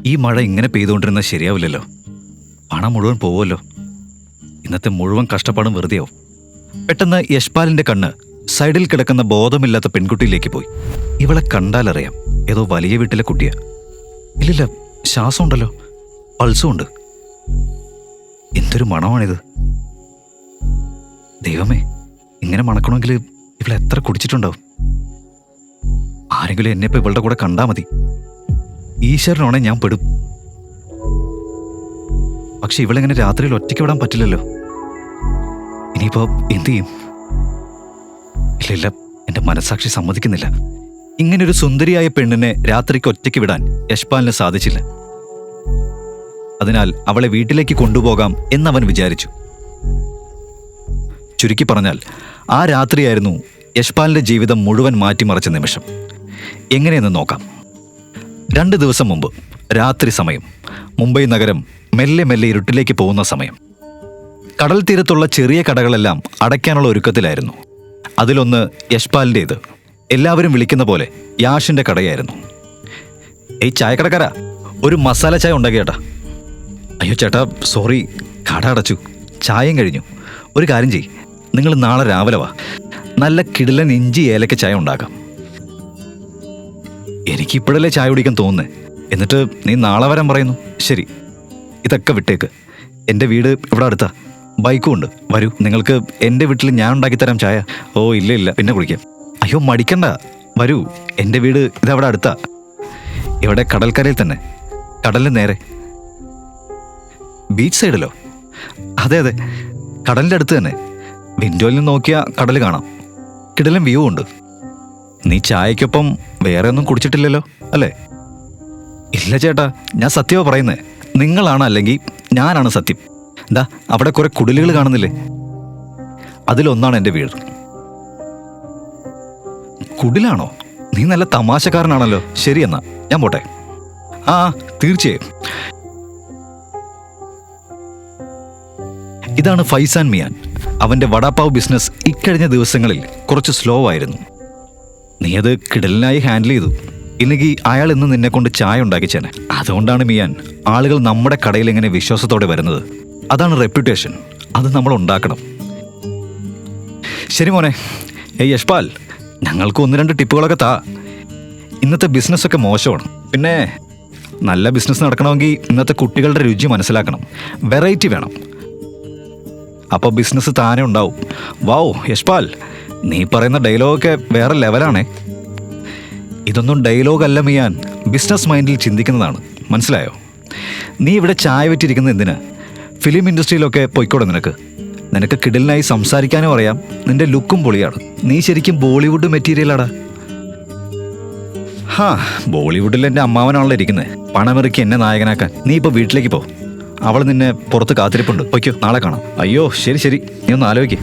ഈ മഴ ഇങ്ങനെ പെയ്തുകൊണ്ടിരുന്നാൽ ശരിയാവില്ലല്ലോ. പണം മുഴുവൻ പോവുമല്ലോ. ഇന്നത്തെ മുഴുവൻ കഷ്ടപ്പാടും വെറുതെയാവും. പെട്ടെന്ന് യശ്പാലിന്റെ കണ്ണ് സൈഡിൽ കിടക്കുന്ന ബോധമില്ലാത്ത പെൺകുട്ടിയിലേക്ക് പോയി. ഇവളെ കണ്ടാലറിയാം ഏതോ വലിയ വീട്ടിലെ കുട്ടിയാ. ഇല്ലില്ല, ശ്വാസമുണ്ടല്ലോ, പൾസും ഉണ്ട്. എന്തൊരു മണമാണിത്! ദൈവമേ, ഇങ്ങനെ മണക്കണമെങ്കിൽ ഇവളെ എത്ര കുടിച്ചിട്ടുണ്ടാവും. ആരെങ്കിലും എന്നെ ഇപ്പൊ ഇവളുടെ കൂടെ കണ്ടാ മതി. ഈശ്വരനാണെ ഞാൻ പെടും. പക്ഷെ ഇവളെങ്ങനെ രാത്രിയിൽ ഒറ്റയ്ക്ക് വിടാൻ പറ്റില്ലല്ലോ. ഇനിയിപ്പോ എന്തു ചെയ്യും? ഇല്ല, എന്റെ മനസാക്ഷി സമ്മതിക്കുന്നില്ല. ഇങ്ങനൊരു സുന്ദരിയായ പെണ്ണിനെ രാത്രിക്ക് ഒറ്റയ്ക്ക് വിടാൻ യശ്പാലിന് സാധിച്ചില്ല. അതിനാൽ അവളെ വീട്ടിലേക്ക് കൊണ്ടുപോകാം എന്നവൻ വിചാരിച്ചു. ചുരുക്കി പറഞ്ഞാൽ ആ രാത്രിയായിരുന്നു യശ്പാലിന്റെ ജീവിതം മുഴുവൻ മാറ്റിമറിച്ച നിമിഷം. എങ്ങനെയെന്ന് നോക്കാം. 2 ദിവസം മുമ്പ് രാത്രി സമയം. മുംബൈ നഗരം മെല്ലെ മെല്ലെ ഇരുട്ടിലേക്ക് പോകുന്ന സമയം. കടൽ തീരത്തുള്ള ചെറിയ കടകളെല്ലാം അടയ്ക്കാനുള്ള ഒരുക്കത്തിലായിരുന്നു. അതിലൊന്ന് യശ്പാലിൻ്റേത്. എല്ലാവരും വിളിക്കുന്ന പോലെ യാഷിന്റെ കടയായിരുന്നു. ഏയ് ചായക്കടക്കാരാ, ഒരു മസാല ചായ ഉണ്ടാക്കി ചേട്ടാ. അയ്യോ ചേട്ടാ, സോറി, കട അടച്ചു, ചായയും കഴിഞ്ഞു. ഒരു കാര്യം ചെയ്യ്, നിങ്ങൾ നാളെ രാവിലെ വാ, നല്ല കിടിലൻ ഇഞ്ചി ഏലക്ക ചായ ഉണ്ടാക്കാം. എനിക്കിപ്പോഴല്ലേ ചായ കുടിക്കാൻ തോന്നുന്നേ, എന്നിട്ട് നീ നാളെ വരാൻ പറയുന്നു. ശരി, ഇതൊക്കെ വിട്ടേക്ക്. എൻ്റെ വീട് ഇവിടെ അടുത്താ, ബൈക്കും ഉണ്ട്. വരൂ, നിങ്ങൾക്ക് എൻ്റെ വീട്ടിൽ ഞാൻ ഉണ്ടാക്കിത്തരാം ചായ. ഓ ഇല്ല, പിന്നെ കുടിക്കാം. അയ്യോ മടിക്കണ്ട, വരൂ, എൻ്റെ വീട് ഇതവിടെ അടുത്താ. ഇവിടെ കടൽക്കരയിൽ തന്നെ, കടലിന് നേരെ. ബീച്ച് സൈഡിലോ? അതെ, കടലിൻ്റെ അടുത്ത് തന്നെ. വിൻഡോയിൽ നിന്ന് നോക്കിയാൽ കടൽ കാണാം. കിടലും വ്യൂ ഉണ്ട്. നീ ചായക്കൊപ്പം വേറെ ഒന്നും കുടിച്ചിട്ടില്ലല്ലോ അല്ലേ? ഇല്ല ചേട്ടാ, ഞാൻ സത്യമാണ് പറയുന്നത്. നിങ്ങളാണ് അല്ലെങ്കിൽ ഞാനാണ് സത്യം. എന്താ അവിടെ കുറെ കുടിലുകൾ കാണുന്നില്ലേ? അതിലൊന്നാണ് എൻ്റെ വീട്. കുടിലാണോ? നീ നല്ല തമാശക്കാരനാണല്ലോ. ശരി, എന്നാ ഞാൻ പോട്ടെ. ആ തീർച്ചയായും. ഇതാണ് ഫൈസാൻ മിയാൻ. അവൻ്റെ വടാപ്പാവ് ബിസിനസ് ഇക്കഴിഞ്ഞ ദിവസങ്ങളിൽ കുറച്ച് സ്ലോ ആയിരുന്നു. നീ അത് കിടലിനായി ഹാൻഡിൽ ചെയ്തു. ഇല്ലെങ്കിൽ അയാൾ ഇന്ന് നിന്നെ കൊണ്ട് ചായ ഉണ്ടാക്കിച്ചേനെ. അതുകൊണ്ടാണ് മിയാൻ ആളുകൾ നമ്മുടെ കടയിൽ ഇങ്ങനെ വിശ്വാസത്തോടെ വരുന്നത്. അതാണ് റെപ്യൂട്ടേഷൻ. അത് നമ്മൾ ഉണ്ടാക്കണം. ശരി മോനെ. ഏയ് യശ്പാൽ, ഞങ്ങൾക്ക് 1-2 ടിപ്പുകളൊക്കെ താ. ഇന്നത്തെ ബിസിനസ്സൊക്കെ മോശമാണ്. പിന്നെ നല്ല ബിസിനസ് നടക്കണമെങ്കിൽ ഇന്നത്തെ കുട്ടികളുടെ രുചി മനസ്സിലാക്കണം. വെറൈറ്റി വേണം. അപ്പോൾ ബിസിനസ് താനേ ഉണ്ടാവും. വാവ് യശ്പാൽ, നീ പറയുന്ന ഡയലോഗൊക്കെ വേറെ ലെവലാണേ. ഇതൊന്നും ഡയലോഗല്ല മിയാൻ, ബിസിനസ് മൈൻഡിൽ ചിന്തിക്കുന്നതാണ്. മനസ്സിലായോ? നീ ഇവിടെ ചായ വെറ്റിരിക്കുന്നത് എന്തിനാ? ഫിലിം ഇൻഡസ്ട്രിയിലൊക്കെ പൊയ്ക്കോടെ നിനക്ക് കിടലിനായി സംസാരിക്കാനും അറിയാം. നിന്റെ ലുക്കും പൊളിയാണ്. നീ ശരിക്കും ബോളിവുഡ് മെറ്റീരിയലാടാ. ബോളിവുഡിൽ എൻ്റെ അമ്മാവനാണല്ലോ ഇരിക്കുന്നത്. പണമിറക്കി എന്നെ നായകനാക്കാൻ. നീ ഇപ്പോൾ വീട്ടിലേക്ക് പോ. അവൾ നിന്നെ പുറത്ത് കാത്തിരിപ്പുണ്ട്. പൊയ്ക്കോ, നാളെ കാണാം. അയ്യോ ശരി, നീ ഒന്ന് ആലോചിക്ക്.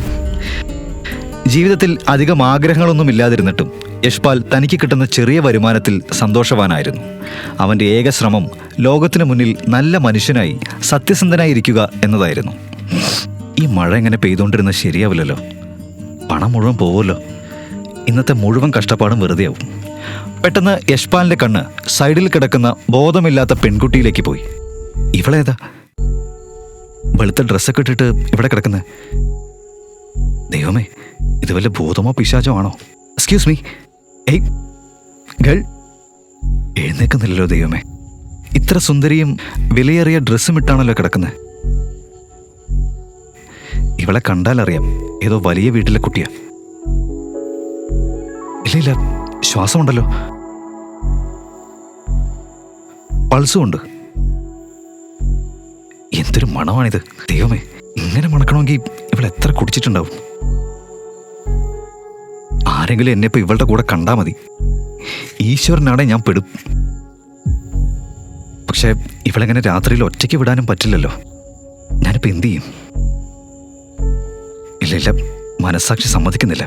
ജീവിതത്തിൽ അധികം ആഗ്രഹങ്ങളൊന്നും ഇല്ലാതിരുന്നിട്ടും യശ്പാൽ തനിക്ക് കിട്ടുന്ന ചെറിയ വരുമാനത്തിൽ സന്തോഷവാനായിരുന്നു. അവൻ്റെ ഏക ശ്രമം ലോകത്തിനു മുന്നിൽ നല്ല മനുഷ്യനായി സത്യസന്ധനായി ഇരിക്കുക എന്നതായിരുന്നു. ഈ മഴ എങ്ങനെ പെയ്തുകൊണ്ടിരുന്നാൽ ശരിയാവില്ലല്ലോ. പണം മുഴുവൻ പോവുമല്ലോ. ഇന്നത്തെ മുഴുവൻ കഷ്ടപ്പാടും വെറുതെയാവും. പെട്ടെന്ന് യശ്പാലിൻ്റെ കണ്ണ് സൈഡിൽ കിടക്കുന്ന ബോധമില്ലാത്ത പെൺകുട്ടിയിലേക്ക് പോയി. ഇവളേതാ വെളുത്ത ഡ്രസ്സൊക്കെ ഇട്ടിട്ട് ഇവിടെ കിടക്കുന്നത്? ദൈവമേ, ഇത് വല്ല ഭൂതമോ പിശാചോ ആണോ? Excuse me. ഏയ് ഗേൾ, എഴുന്നേക്കുന്നില്ലല്ലോ ദൈവമേ. ഇത്ര സുന്ദരിയും വിലയേറിയ ഡ്രസ്സും ഇട്ടാണല്ലോ കിടക്കുന്നത്. ഇവളെ കണ്ടാലറിയാം ഏതോ വലിയ വീട്ടിലെ കുട്ടിയാ. ഇല്ല, ശ്വാസമുണ്ടല്ലോ, പൾസും ഉണ്ട്. എന്തൊരു മണമാണിത്! ദൈവമേ, ഇങ്ങനെ മണക്കണമെങ്കിൽ ഇവൾ എത്ര കുടിച്ചിട്ടുണ്ടാവും. ആരെങ്കിലും എന്നെ ഇപ്പൊ ഇവളുടെ കൂടെ കണ്ടാ മതി. ഈശ്വരനാടെ ഞാൻ പെടും. പക്ഷെ ഇവളെങ്ങനെ രാത്രിയിൽ ഒറ്റയ്ക്ക് വിടാനും പറ്റില്ലല്ലോ. ഞാനിപ്പോ എന്തു ചെയ്യും? ഇല്ല, മനസ്സാക്ഷി സമ്മതിക്കുന്നില്ല.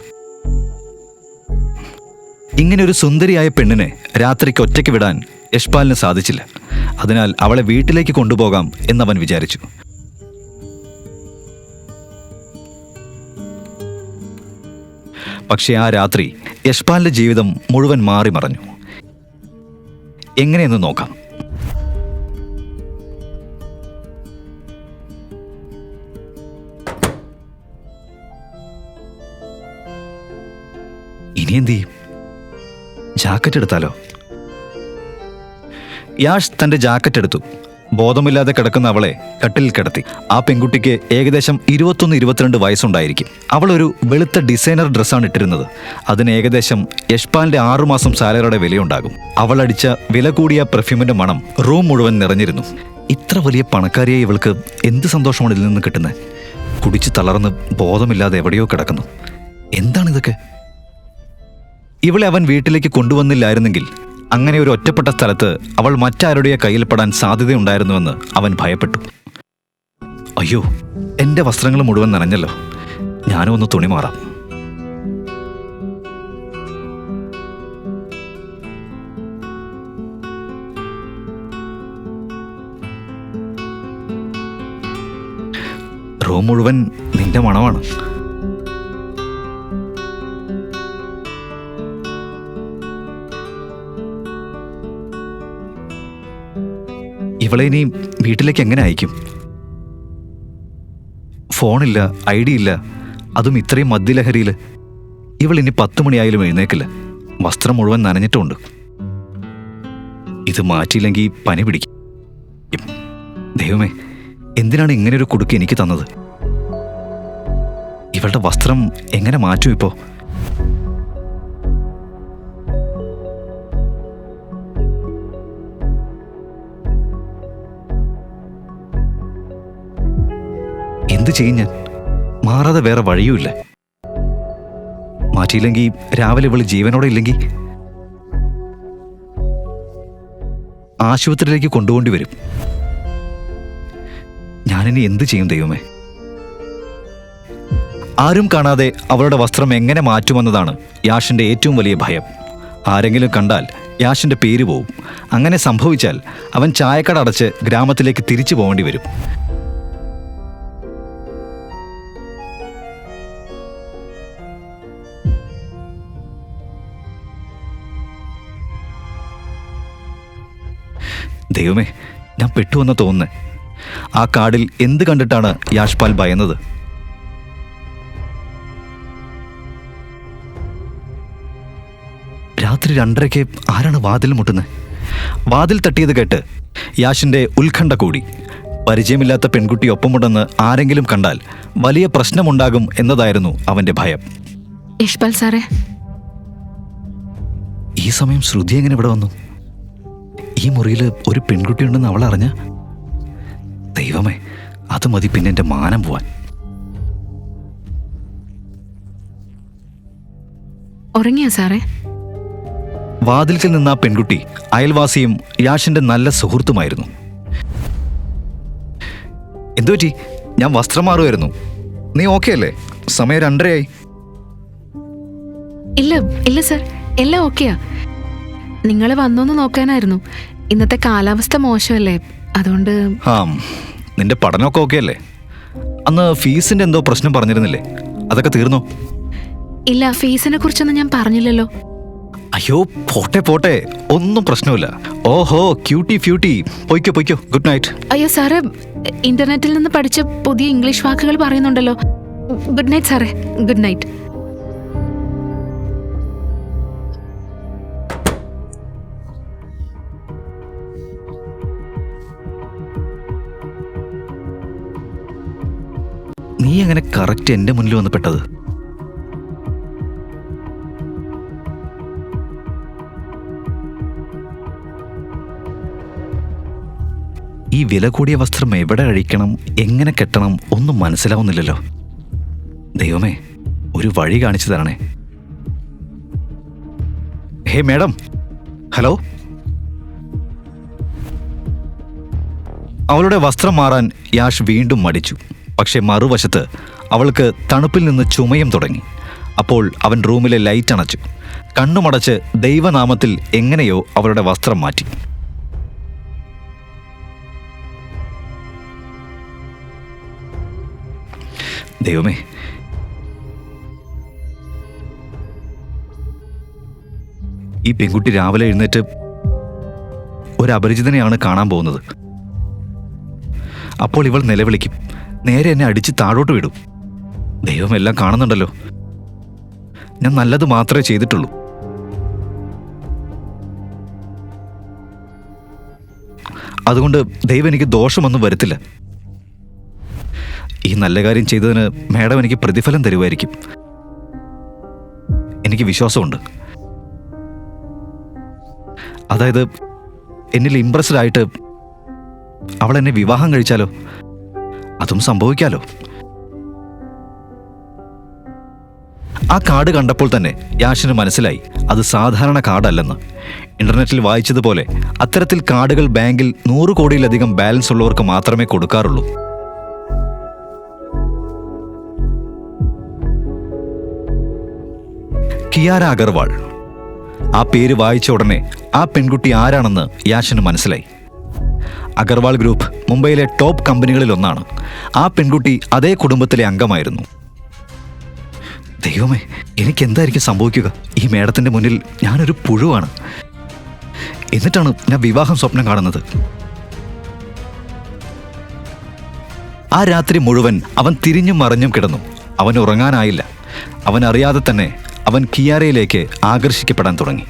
ഇങ്ങനെ ഒരു സുന്ദരിയായ പെണ്ണിനെ രാത്രിക്ക് ഒറ്റയ്ക്ക് വിടാൻ യശ്പാലിന് സാധിച്ചില്ല. അതിനാൽ അവളെ വീട്ടിലേക്ക് കൊണ്ടുപോകാം എന്നവൻ വിചാരിച്ചു. പക്ഷേ ആ രാത്രി യശ്പാലിന്റെ ജീവിതം മുഴുവൻ മാറി മറഞ്ഞു. എങ്ങനെയെന്ന് നോക്കാം. ഇനി എന്ത് ചെയ്യും? ജാക്കറ്റ് എടുത്താലോ? യാഷ് തൻ്റെ ജാക്കറ്റ് എടുത്തു. ബോധമില്ലാതെ കിടക്കുന്ന അവളെ കട്ടിലിൽ കിടത്തി. ആ പെൺകുട്ടിക്ക് ഏകദേശം 21-22 വയസ്സുണ്ടായിരിക്കും. അവളൊരു വെളുത്ത ഡിസൈനർ ഡ്രസ്സാണ് ഇട്ടിരുന്നത്. അതിന് ഏകദേശം യശ്പാലിൻ്റെ 6 മാസം സാലറിയുടെ വിലയുണ്ടാകും. അവൾ അടിച്ച വില കൂടിയ പെർഫ്യൂമിൻ്റെ മണം റൂം മുഴുവൻ നിറഞ്ഞിരുന്നു. ഇത്ര വലിയ പണക്കാരിയായി ഇവൾക്ക് എന്ത് സന്തോഷമാണ് ഇതിൽ നിന്ന് കിട്ടുന്നത്? കുടിച്ച് തളർന്ന് ബോധമില്ലാതെ എവിടെയോ കിടക്കുന്നു. എന്താണിതൊക്കെ? ഇവളെ അവൻ വീട്ടിലേക്ക് കൊണ്ടുവന്നില്ലായിരുന്നെങ്കിൽ അങ്ങനെ ഒരു ഒറ്റപ്പെട്ട സ്ഥലത്ത് അവൾ മറ്റാരുടെ കയ്യിൽപ്പെടാൻ സാധ്യതയുണ്ടായിരുന്നുവെന്ന് അവൻ ഭയപ്പെട്ടു. അയ്യോ, എൻ്റെ വസ്ത്രങ്ങൾ മുഴുവൻ നനഞ്ഞല്ലോ. ഞാനും ഒന്ന് തുണി മാറാം. റൂം മുഴുവൻ നിന്റെ മണമാണ്. ഇവളെ ഇനി വീട്ടിലേക്ക് എങ്ങനെ അയക്കും? ഫോണില്ല, ID ഇല്ല, അതും ഇത്രയും മദ്യലഹരിയിൽ. ഇവൾ ഇനി 10 മണിയായാലും എഴുന്നേക്കില്ല. വസ്ത്രം മുഴുവൻ നനഞ്ഞിട്ടുമുണ്ട്. ഇത് മാറ്റിയില്ലെങ്കിൽ പനി പിടിക്കും. ദൈവമേ, എന്തിനാണ് ഇങ്ങനെയൊരു കുടുക്ക് എനിക്ക് തന്നത്? ഇവളുടെ വസ്ത്രം എങ്ങനെ മാറ്റും ഇപ്പോൾ? എന്ത് ചെയ്യും ഞാൻ? മാറാതെ വേറെ വഴിയുമില്ല. മാറ്റിയില്ലെങ്കിൽ രാവിലെ ഇവള് ജീവനോടെ ഇല്ലെങ്കിൽ ആശുപത്രിയിലേക്ക് കൊണ്ടുപോണ്ടി വരും. ഞാനിനി എന്ത് ചെയ്യും ദൈവമേ? ആരും കാണാതെ അവളുടെ വസ്ത്രം എങ്ങനെ മാറ്റുമെന്നതാണ് യാഷിന്റെ ഏറ്റവും വലിയ ഭയം. ആരെങ്കിലും കണ്ടാൽ യാഷിന്റെ പേര് പോവും. അങ്ങനെ സംഭവിച്ചാൽ അവൻ ചായക്കട അടച്ച് ഗ്രാമത്തിലേക്ക് തിരിച്ചു പോകേണ്ടി വരും. ദൈവമേ, ഞാൻ പെട്ടുവെന്ന് തോന്നുന്നേ. ആ കാടിൽ എന്ത് കണ്ടിട്ടാണ് യാഷ്പാൽ ഭയന്നത്? രാത്രി 2:30-ക്ക് ആരാണ് വാതിൽ മുട്ടുന്നത്? വാതിൽ തട്ടിയത് കേട്ട് യാഷിന്റെ ഉത്കണ്ഠ കൂടി. പരിചയമില്ലാത്ത പെൺകുട്ടി ഒപ്പമുണ്ടെന്ന് ആരെങ്കിലും കണ്ടാൽ വലിയ പ്രശ്നമുണ്ടാകും എന്നതായിരുന്നു അവന്റെ ഭയം. യശ്പാൽ സാറേ, ഈ സമയം ശ്രുതി എങ്ങനെ ഇവിടെ വന്നു? ഈ മുറിയിൽ ഒരു പെൺകുട്ടിയുണ്ടെന്ന് അവൾ അറിഞ്ഞ? ദൈവമേ, അത് മതി പിന്നെ എൻ്റെ മാനം പോവാൻ. ഉറങ്ങിയോ സാറേ? വാതിൽക്കൽ നിന്ന ആ പെൺകുട്ടി അയൽവാസിയും യാഷിന്റെ നല്ല സുഹൃത്തുമായിരുന്നു. എന്തുപറ്റി? ഞാൻ വസ്ത്രം മാറുമായിരുന്നു. നീ ഓക്കെ അല്ലേ? സമയം 2:30 ഇല്ല ഇല്ല സാർ, എല്ലാം ഓക്കെയാ. നിങ്ങൾ വന്നോന്ന് നോക്കാനായിരുന്നു. ഇന്നത്തെ കാലാവസ്ഥ മോശമല്ലേ, അതുകൊണ്ട്. നിന്റെ പഠനമൊക്കെ ഓക്കെ അല്ലേ? അന്ന് ഫീസിന്റെ എന്തോ പ്രശ്നം പറഞ്ഞിരുന്നില്ലേ? അതൊക്കെ തീർന്നോ? ഇല്ല, ഫീസിനെ കുറിച്ചൊന്നും ഞാൻ പറഞ്ഞില്ലല്ലോ. അയ്യോ, പോട്ടെ, ഒന്നും പ്രശ്നമില്ല. ഓഹോ, ക്യൂട്ടി ഫ്യൂട്ടി. പൊയ്ക്കോ. Good night. അയ്യോ സാറേ, ഇന്റർനെറ്റിൽ നിന്ന് പഠിച്ച പുതിയ ഇംഗ്ലീഷ് വാക്കുകൾ പറയുന്നുണ്ടല്ലോ. ഗുഡ് നൈറ്റ് സാറേ, ഗുഡ് നൈറ്റ്. നീ എങ്ങനെ കറക്റ്റ് എൻ്റെ മുന്നിൽ വന്ന് പെട്ടത്? ഈ വില കൂടിയ വസ്ത്രം എവിടെ അഴിക്കണം, എങ്ങനെ കെട്ടണം ഒന്നും മനസ്സിലാവുന്നില്ലല്ലോ. ദൈവമേ, ഒരു വഴി കാണിച്ചു തരണേ. ഹേ മേഡം, ഹലോ. അവളുടെ വസ്ത്രം മാറാൻ യാഷ് വീണ്ടും മടിച്ചു. പക്ഷെ മറുവശത്ത് അവൾക്ക് തണുപ്പിൽ നിന്ന് ചുമയും തുടങ്ങി. അപ്പോൾ അവൻ റൂമിലെ ലൈറ്റ് അണച്ചു. കണ്ണുമടച്ച് ദൈവനാമത്തിൽ എങ്ങനെയോ അവളുടെ വസ്ത്രം മാറ്റി. ദൈവമേ, ഈ പെൺകുട്ടി രാവിലെ എഴുന്നേറ്റ് ഒരു അപരിചിതനെയാണ് കാണാൻ പോകുന്നത്. അപ്പോൾ ഇവൾ നിലവിളിക്കും, നേരെ എന്നെ അടിച്ച് താഴോട്ട് വിടും. ദൈവം എല്ലാം കാണുന്നുണ്ടല്ലോ. ഞാൻ നല്ലത് മാത്രമേ ചെയ്തിട്ടുള്ളൂ. അതുകൊണ്ട് ദൈവം എനിക്ക് ദോഷമൊന്നും വരുത്തില്ല. ഈ നല്ല കാര്യം ചെയ്തതിന് മാഡം എനിക്ക് പ്രതിഫലം തരുമായിരിക്കും. എനിക്ക് വിശ്വാസമുണ്ട്. അതായത് എന്നിൽ ഇംപ്രസ്ഡ് ആയിട്ട് അവൾ എന്നെ വിവാഹം കഴിച്ചാലോ? അതും സംഭവിക്കാലോ. ആ കാർഡ് കണ്ടപ്പോൾ തന്നെ യാഷിന് മനസ്സിലായി അത് സാധാരണ കാർഡല്ലെന്ന്. ഇന്റർനെറ്റിൽ വായിച്ചതുപോലെ അത്തരത്തിൽ കാർഡുകൾ ബാങ്കിൽ 100 കോടിയിലധികം ബാലൻസ് ഉള്ളവർക്ക് മാത്രമേ കൊടുക്കാറുള്ളൂ. കിയാര അഗർവാൾ. ആ പേര് വായിച്ച ഉടനെ ആ പെൺകുട്ടി ആരാണെന്ന് യാഷിന് മനസ്സിലായി. അഗർവാൾ ഗ്രൂപ്പ് മുംബൈയിലെ ടോപ്പ് കമ്പനികളിൽ ഒന്നാണ്. ആ പെൺകുട്ടി അതേ കുടുംബത്തിലെ അംഗമായിരുന്നു. ദൈവമേ, എനിക്കെന്തായിരിക്കും സംഭവിക്കുക? ഈ മേഡത്തിന്റെ മുന്നിൽ ഞാനൊരു പുഴുവാണ്. എന്നിട്ടാണ് ഞാൻ വിവാഹം സ്വപ്നം കാണുന്നത്. ആ രാത്രി മുഴുവൻ അവൻ തിരിഞ്ഞും മറിഞ്ഞും കിടന്നു. അവൻ ഉറങ്ങാനായില്ല. അവൻ അറിയാതെ തന്നെ അവൻ കിയാരയിലേക്ക് ആകർഷിക്കപ്പെടാൻ തുടങ്ങി.